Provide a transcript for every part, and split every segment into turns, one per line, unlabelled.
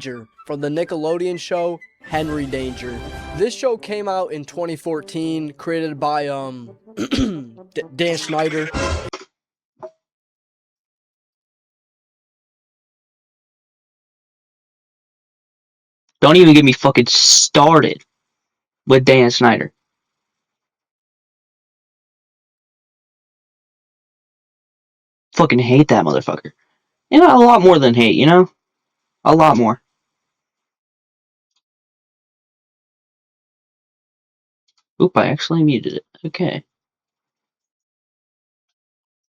from the Nickelodeon show Henry Danger. This show came out in 2014, created by Dan Schneider.
Don't even get me fucking started with Dan Schneider. Fucking hate that motherfucker. You know, a lot more than hate, you know? A lot more. Oop, I actually muted it. Okay.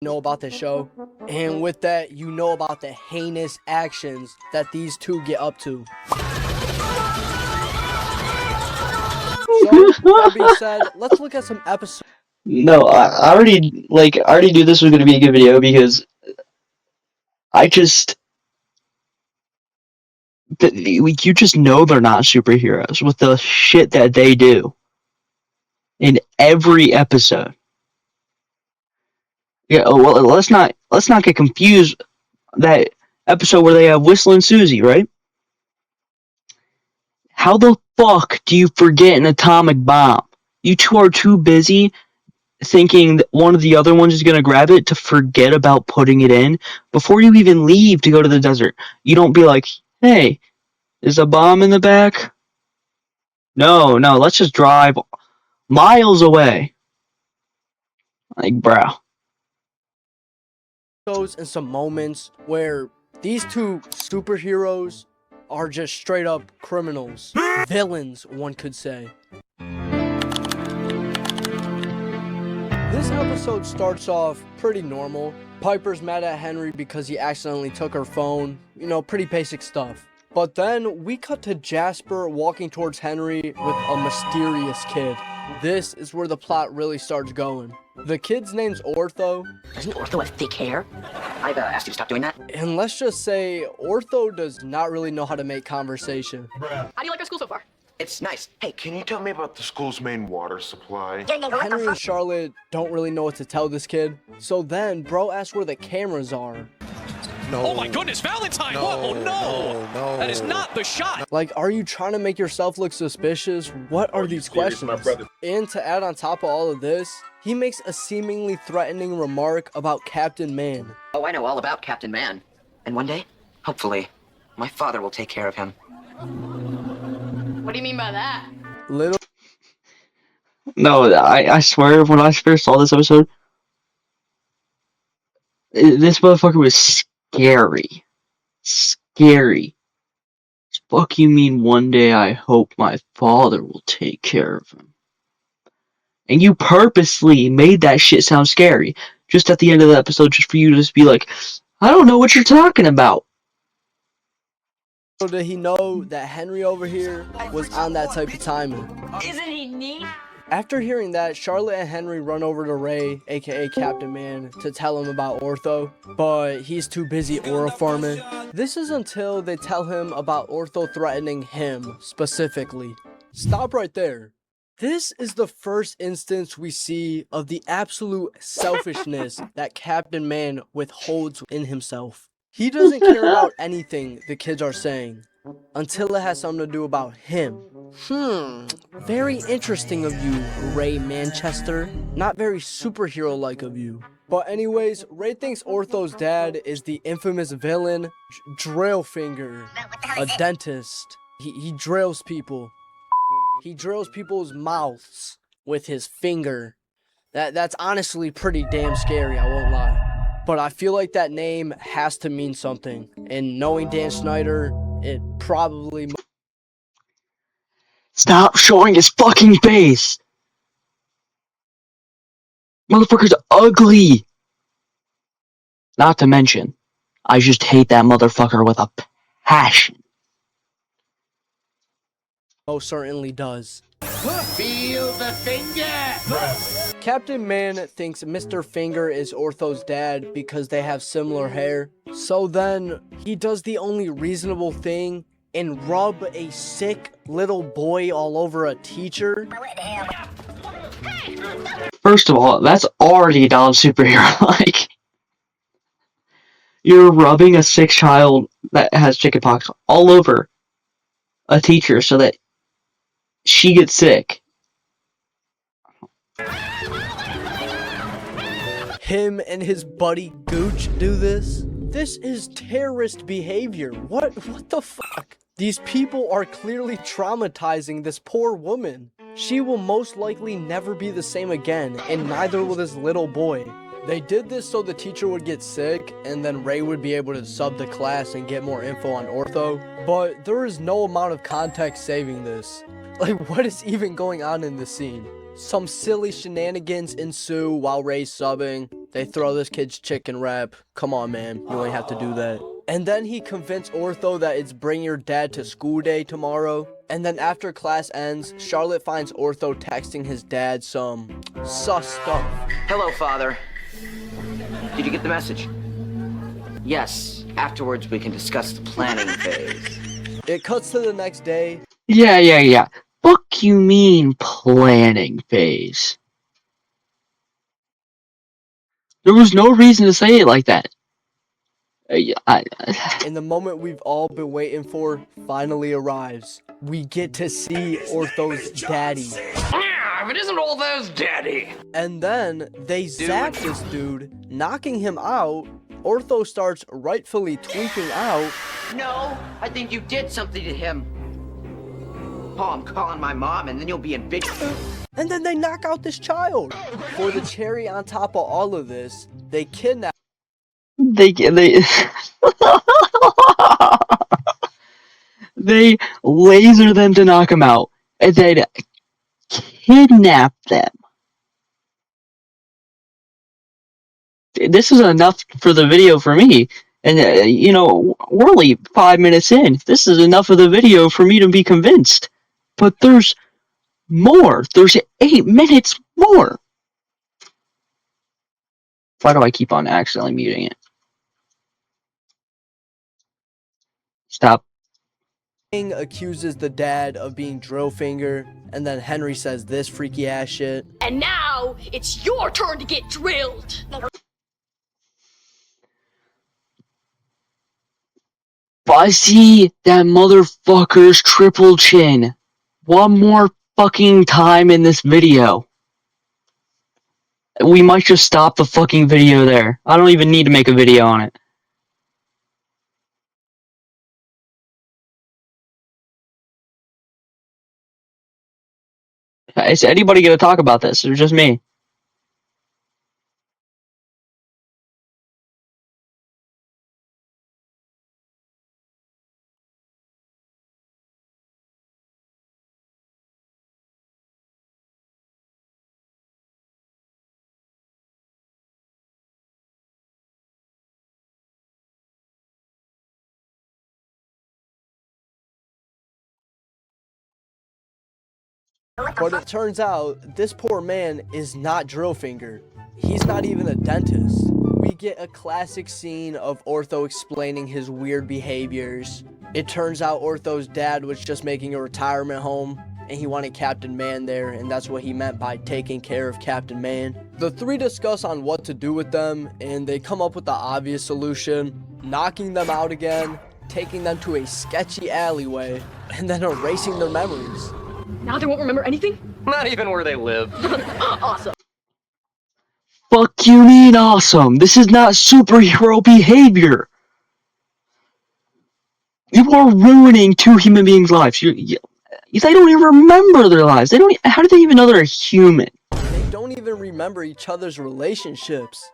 Know about the show, and with that, you know about the heinous actions that these two get up to. So, that being said, let's look at some episodes.
No, I already knew this was gonna be a good video because you just know they're not superheroes with the shit that they do in every episode. Yeah, well, let's not get confused. That episode where they have Whistling Susie, right? How the fuck do you forget an atomic bomb? You two are too busy thinking that one of the other ones is gonna grab it to forget about putting it in before you even leave to go to the desert. You don't be like, hey, is a bomb in the back? No, let's just drive miles away. Like, bro.
And some moments where these two superheroes are just straight up criminals. Villains, one could say. This episode starts off pretty normal. Piper's mad at Henry because he accidentally took her phone. You know, pretty basic stuff. But then we cut to Jasper walking towards Henry with a mysterious kid. This is where the plot really starts going. The kid's name's Ortho.
Doesn't Ortho have thick hair? I've asked you to stop doing that.
And let's just say, Ortho does not really know how to make conversation.
How do you like our school so far? It's nice.
Hey, can you tell me about the school's main water supply?
Henry and Charlotte don't really know what to tell this kid. So then, bro asks where the cameras are.
No. Oh my goodness, Valentine!
No,
Whoa,
no.
That is not the shot!
Like, are you trying to make yourself look suspicious? What are these questions? And to add on top of all of this, he makes a seemingly threatening remark about Captain Man.
Oh, I know all about Captain Man. And one day, hopefully, my father will take care of him.
What do you mean by that?
Little.
No, I swear, when I first saw this episode, this motherfucker was scary. Scary. Fuck you mean one day I hope my father will take care of him. And you purposely made that shit sound scary. Just at the end of the episode, just for you to just be like, I don't know what you're talking about.
So did he know that Henry over here was on that type of timing?
Isn't he neat?
After hearing that, Charlotte and Henry run over to Ray, aka Captain Man, to tell him about Ortho, but he's too busy aura farming. This is until they tell him about Ortho threatening him, specifically. Stop right there. This is the first instance we see of the absolute selfishness that Captain Man withholds in himself. He doesn't care about anything the kids are saying, until it has something to do about him. Very interesting of you, Ray Manchester. Not very superhero-like of you. But anyways, Ray thinks Ortho's dad is the infamous villain, Drillfinger, a dentist. He drills people. He drills people's mouths with his finger. That's honestly pretty damn scary, I won't lie. But I feel like that name has to mean something. And knowing Dan Schneider, it probably...
Stop showing his fucking face! Motherfucker's ugly! Not to mention, I just hate that motherfucker with a passion.
Oh, certainly does.
Feel the finger!
Captain Man thinks Mr. Finger is Ortho's dad because they have similar hair. So then, he does the only reasonable thing and rub a sick little boy all over a teacher.
First of all, that's already a non-superhero-like. You're rubbing a sick child that has chickenpox all over a teacher so that she gets sick.
Him and his buddy Gooch do this? This is terrorist behavior. What the fuck? These people are clearly traumatizing this poor woman. She will most likely never be the same again, and neither will this little boy. They did this so the teacher would get sick, and then Ray would be able to sub the class and get more info on ortho. But there is no amount of context saving this. Like, what is even going on in this scene? Some silly shenanigans ensue while Ray's subbing. They throw this kid's chicken wrap. Come on, man. You ain't have to do that. And then he convinced Ortho that it's bring your dad to school day tomorrow. And then after class ends, Charlotte finds Ortho texting his dad some sus stuff.
Hello, Father. Did you get the message? Yes. Afterwards, we can discuss the planning phase.
It cuts to the next day.
Yeah. Fuck you mean planning phase? There was no reason to say it like that.
And the moment we've all been waiting for finally arrives. We get to see Ortho's daddy.
Yeah, if it isn't all those daddy.
And then they zap this dude, knocking him out. Ortho starts rightfully tweaking out.
No, I think you did something to him. Oh, I'm calling my mom, and then you'll be in big...
And then they knock out this child. For the cherry on top of all of this, they kidnap.
They laser them to knock them out, and then kidnap them. This is enough for the video for me. And, we're only 5 minutes in. This is enough of the video for me to be convinced. But there's more. There's 8 minutes more. Why do I keep on accidentally muting it? Stop.
King accuses the dad of being drill finger, and then Henry says this freaky ass shit.
And now it's your turn to get drilled.
I see that motherfucker's triple chin one more fucking time in this video. We might just stop the fucking video there. I don't even need to make a video on it. Is anybody gonna talk about this, or just me?
But it turns out this poor man is not drill finger. He's not even a dentist. We get a classic scene of Ortho explaining his weird behaviors. It turns out Ortho's dad was just making a retirement home, and he wanted Captain Man there, and that's what he meant by taking care of Captain Man. The three discuss on what to do with them, and they come up with the obvious solution: knocking them out again, taking them to a sketchy alleyway, and then erasing their memories.
Now they won't remember anything?
Not even where they live.
Awesome.
Fuck you mean awesome? This is not superhero behavior. You are ruining two human beings' lives. They don't even remember their lives. How do they even know they're human?
They don't even remember each other's relationships.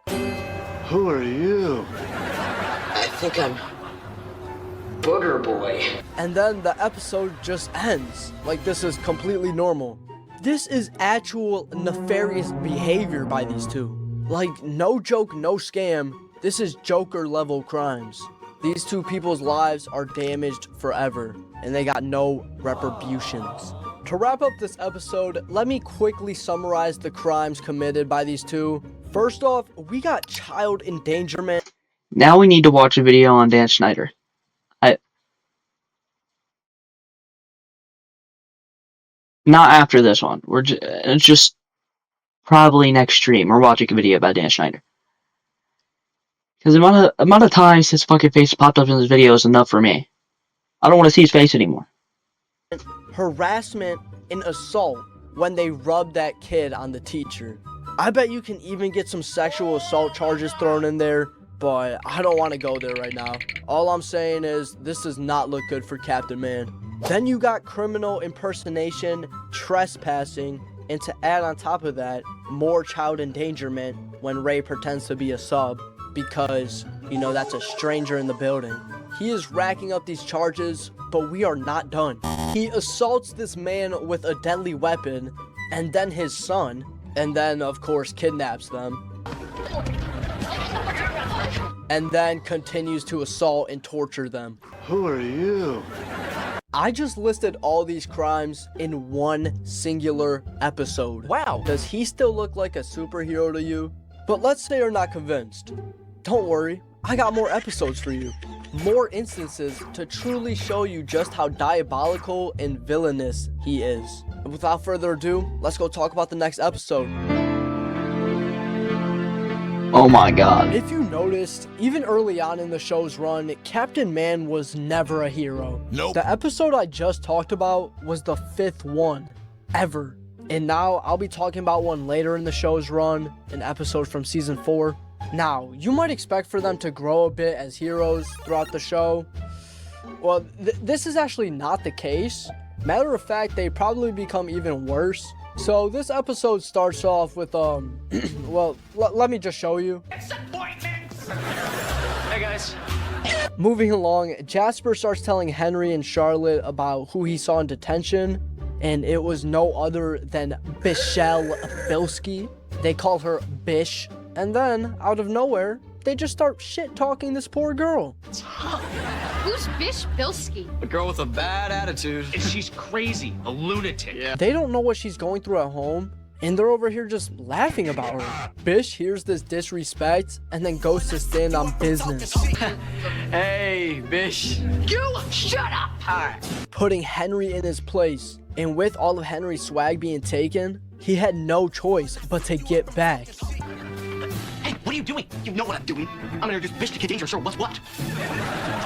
Who are you?
I think I'm... Booger Boy.
And then the episode just ends. Like this is completely normal. This is actual nefarious behavior by these two. Like, no joke, no scam. This is Joker level crimes. These two people's lives are damaged forever, and they got no retributions. To wrap up this episode, let me quickly summarize the crimes committed by these two. First off, we got child endangerment.
Now we need to watch a video on Dan Schneider. Not after this one. It's just probably next stream. We're watching a video about Dan Schneider. Because the amount of times his fucking face popped up in this video is enough for me. I don't want to see his face anymore.
harassment, and assault when they rubbed that kid on the teacher. I bet you can even get some sexual assault charges thrown in there, but I don't want to go there right now. All I'm saying is this does not look good for Captain Man. Then you got criminal impersonation, trespassing, and to add on top of that, more child endangerment when Ray pretends to be a sub because, you know, that's a stranger in the building. He is racking up these charges, but we are not done. He assaults this man with a deadly weapon, and then his son, and then, of course, kidnaps them. And then continues to assault and torture them.
Who are you?
I just listed all these crimes in one singular episode.
Wow.
Does he still look like a superhero to you? But let's say you're not convinced. Don't worry, I got more episodes for you. More instances to truly show you just how diabolical and villainous he is. And without further ado, let's go talk about the next episode.
Oh my god.
If you noticed, even early on in the show's run, Captain Man was never a hero.
Nope.
The episode I just talked about was the 5th one ever. And now I'll be talking about one later in the show's run, an episode from season 4. Now, you might expect for them to grow a bit as heroes throughout the show. Well, this is actually not the case. Matter of fact, they probably become even worse. So this episode starts off with, well, let me just show you.
Hey guys.
Moving along, Jasper starts telling Henry and Charlotte about who he saw in detention, and it was no other than Bichelle Bilski. They call her Bish, and then, out of nowhere, they just start shit-talking this poor girl.
Who's Bish Bilski?
A girl with a bad attitude. And she's crazy. A lunatic. Yeah.
They don't know what she's going through at home, and they're over here just laughing about her. Bish hears this disrespect and then goes to stand on business.
Hey, Bish.
You shut up!
Hi.
Putting Henry in his place. And with all of Henry's swag being taken, he had no choice but to get back.
Hey, what are you doing? You know what I'm doing. I'm gonna introduce Bish to Kid Danger, sure, what's what?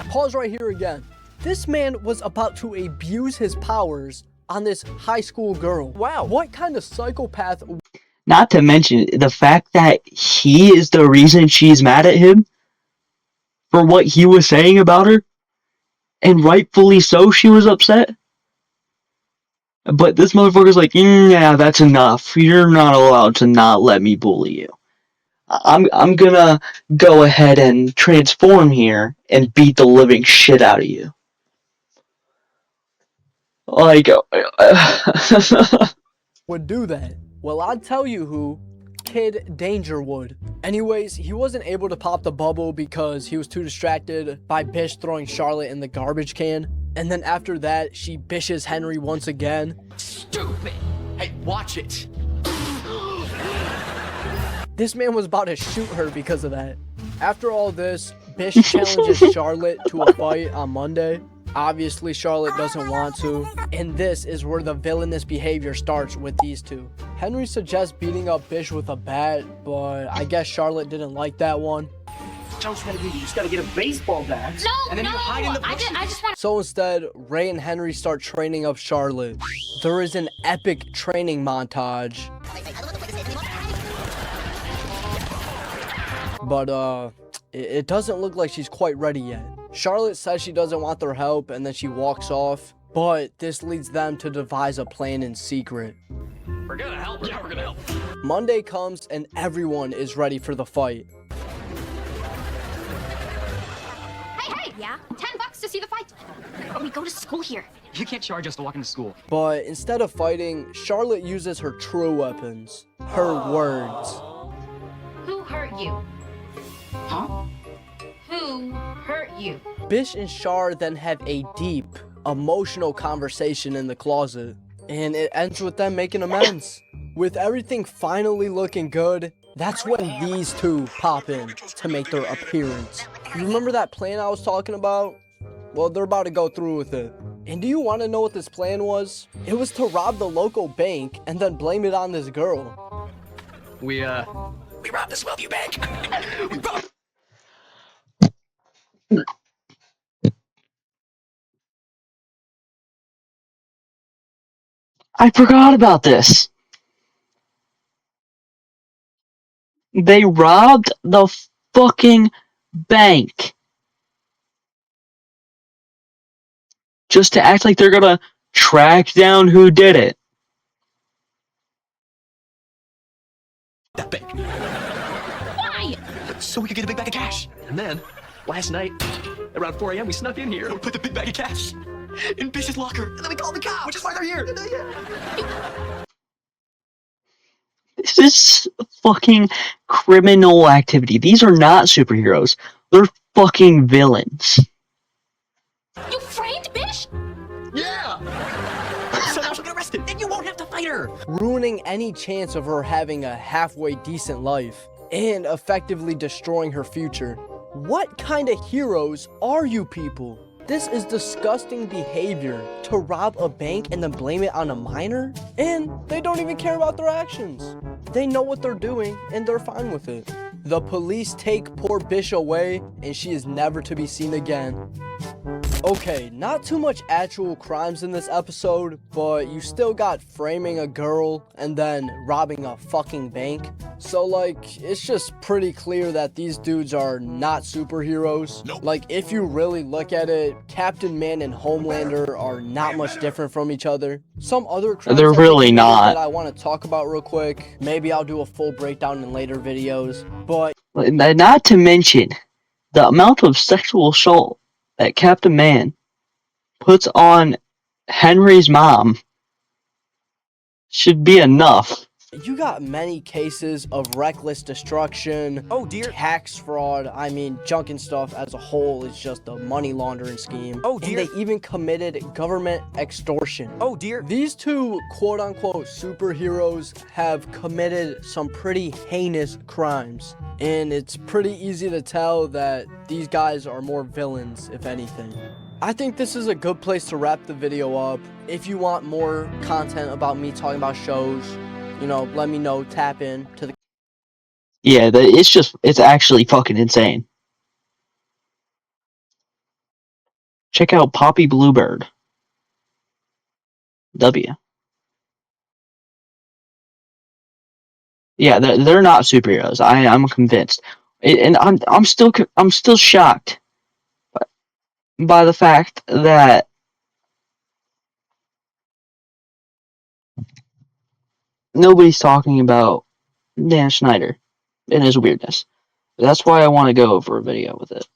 Pause right here again. This man was about to abuse his powers on this high school girl. Wow. What kind of psychopath?
Not to mention the fact that he is the reason she's mad at him for what he was saying about her. And rightfully so, she was upset. But this motherfucker's like, yeah, that's enough. You're not allowed to not let me bully you. I'm gonna go ahead and transform here and beat the living shit out of you. Like,
would do that? Well, I'd tell you who. Kid Danger would. Anyways, he wasn't able to pop the bubble because he was too distracted by Bish throwing Charlotte in the garbage can. And then after that, she bishes Henry once again.
Stupid. Hey, watch it.
This man was about to shoot her because of that. After all this, Bish challenges Charlotte to a fight on Monday. Obviously, Charlotte doesn't want to, and this is where the villainous behavior starts with these two. Henry suggests beating up Bish with a bat, but I guess Charlotte didn't like that one.
You just gotta get a baseball bat.
No,
and then
no,
you hide in the bushes.
I just want.
So instead, Ray and Henry start training up Charlotte. There is an epic training montage. But, it doesn't look like she's quite ready yet. Charlotte says she doesn't want their help, and then she walks off. But this leads them to devise a plan in secret.
We're gonna help. Yeah, we're gonna help.
Monday comes, and everyone is ready for the fight.
Hey, yeah, $10 to see the fight. We go to school here.
You can't charge us to walk into school.
But instead of fighting, Charlotte uses her true weapons. Her words.
Who hurt you?
Huh?
Who hurt you?
Bish and Char then have a deep, emotional conversation in the closet. And it ends with them making amends. With everything finally looking good, that's when these two pop in to make their appearance. You remember that plan I was talking about? Well, they're about to go through with it. And do you want to know what this plan was? It was to rob the local bank and then blame it on this girl.
We robbed this Wellview bank. We robbed
I forgot about this. They robbed the fucking bank just to act like they're gonna track down who did it.
That bank.
Why?
So we could get a big bag of cash. And then, last night, around 4 a.m., we snuck in here and we put the big bag of cash in Bish's locker. And then we called the cops, which is why they're here.
This is fucking criminal activity. These are not superheroes. They're fucking villains.
You framed Bish?
Yeah! So now she'll get arrested, and you won't have to fight her.
Ruining any chance of her having a halfway decent life and effectively destroying her future. What kind of heroes are you people? This is disgusting behavior to rob a bank and then blame it on a minor, and they don't even care about their actions. They know what they're doing and they're fine with it. The police take poor Bish away and she is never to be seen again. Okay, not too much actual crimes in this episode, but you still got framing a girl and then robbing a fucking bank. So like, it's just pretty clear that these dudes are not superheroes.
Nope.
Like, if you really look at it, Captain Man and Homelander are not much different from each other. Some other crimes
They're
that
really
they committed
not.
that I want to talk about real quick. Maybe I'll do a full breakdown in later videos, but
Not to mention the amount of sexual assault that Captain Man puts on Henry's mom should be enough.
you got many cases of reckless destruction,
Oh, dear.
tax fraud. I mean, junk and stuff as a whole is just a money laundering scheme.
Oh, dear.
And they even committed government extortion.
Oh, dear.
These two quote-unquote superheroes have committed some pretty heinous crimes. And it's pretty easy to tell that these guys are more villains, if anything. I think this is a good place to wrap the video up. If you want more content about me talking about shows, you know, let me know, tap in to the
Yeah, it's actually fucking insane. Check out PapiBlueBird. W. Yeah, they're not superheroes. I'm convinced, and I'm still shocked by the fact that nobody's talking about Dan Schneider and his weirdness. That's why I want to go over a video with it.